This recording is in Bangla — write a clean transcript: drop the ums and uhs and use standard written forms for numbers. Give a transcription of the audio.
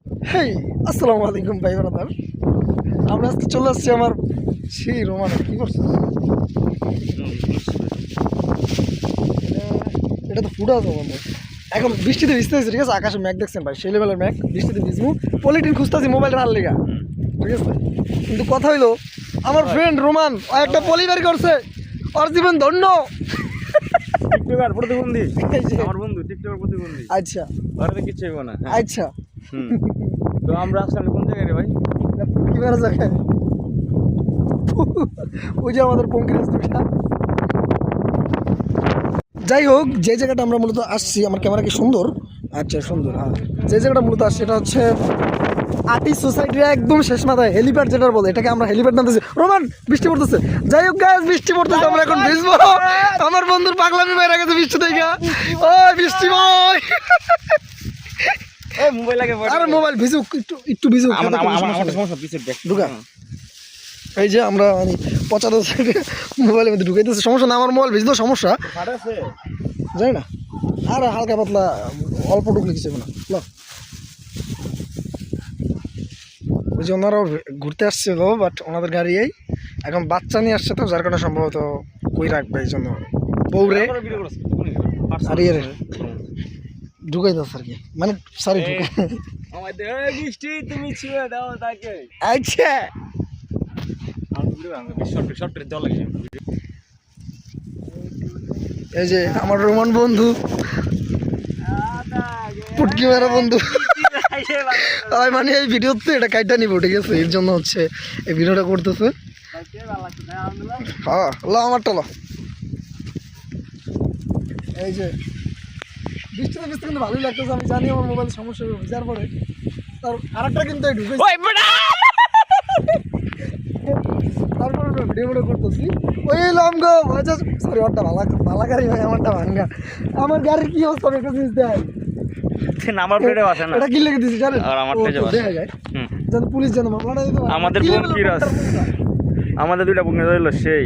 হেই, আসসালামু আলাইকুম ভাই ব্রাদার। আমরা আজকে চলে আসছি আমার সেই রোমানে। কি করছিস? এটা তো ফুটা আছে বন্ধু। এখন বৃষ্টিতে ভিজতে হয়েছে, ঠিক আছে? আকাশে ম্যাঘ দেখছেন ভাই, সেই লেভেলের ম্যাঘ। বৃষ্টিতে ভিজবো, পলিটিন খুঁজতেছি মোবাইলটা আর লেগা, ঠিক আছে? কিন্তু কথা হইলো, আমার ফ্রেন্ড রোমান ও একটা পলি বের করছে, ওর জীবন ধন্য। টিকটকার প্রতিবন্ধী, আমার বন্ধু টিকটকার প্রতিবন্ধী। আচ্ছা ঘরে কিছু হইব না। আচ্ছা, তো আমরা আসলে কোন জায়গায় রে ভাই? কি বেড়া জায়গায়? ওই যে আমাদের পঙ্কিরাজ দুটা। যাই হোক, যে জায়গাটা আমরা মূলত আসছি, আমার ক্যামেরা কি সুন্দর? আচ্ছা সুন্দর। হ্যাঁ, যে জায়গাটা মূলত আসছি এটা হচ্ছে আর্টিস্ট সোসাইটির একদম শেষ মাথায় হেলিপ্যাড যেটা বলে, এটাকে আমরা হেলিপ্যাড নামতেছি। রোমান, বৃষ্টি পড়তেছে। যাই হোক গাইস, বৃষ্টি পড়তেছে, আমরা এখন ভিজবো। আমার বন্ধুর পাগলামি বাইরে গেছে বৃষ্টি থেকে। ওই বৃষ্টি ভাই, এই মোবাইল লাগে আরে মোবাইল ভিজুক, একটু ভিজুক। আমার সমস্যা পিছে দেখ ঢুকা। এই যে আমরা মানে পচাতে মোবাইলের মধ্যে ঢুকাইতেছে, সমস্যা না। আমার মোবাইল ভিজলো, সমস্যা জানি না। আর হালকা পাতলা অল্প ঢুকলে কিছু না। ওই যে ওনারাও ঘুরতে আসছিল, বাট ওনাদের গাড়ি এই এখন বাচ্চা নিয়ে আসছে, তো যার কারণে সম্ভবত কই রাখবে, এই জন্য বউরে আর ইয়ে ঢুকাই দাস আর কি, মানে সরি ঢুকা। বৃষ্টি তুমি ছুঁয়ে দাও তাকে। আচ্ছা, এই যে আমার রোমান বন্ধু, পুটকি মেরা বন্ধু। মানে এই ভিডিওতে এটা কাইটা নিব, ঠিক আছে? এর জন্য হচ্ছে এই ভিডিওটা করতেছে। হ্যাঁ ল, আমারটা ল। এই যে বৃষ্টিতে বৃষ্টি কিন্তু ভালোই লাগতেছে। আমি জানি আমার মোবাইল সমস্যা হবে ভিজার পরে, তার আরেকটা কিন্তু এই ঢুকে, তারপরে ভিডিও করতেছি। ওই লঙ্গো সরি, ওরটা ভালো গাড়ি ভাই, আমারটা ভাঙ্গা। আমার গাড়ির কি অবস্থা একটা জিনিস দেয়, নাম্বার প্লেটও আছে না। এটা কি লিখে দিছি জানেন? আর আমার পেজে দেখা যায় যেন পুলিশ যেন মামলাটা দিতে পারে। আমাদের বঙ্কির আছে, আমাদের দুইটা বঙ্কির হইলো সেই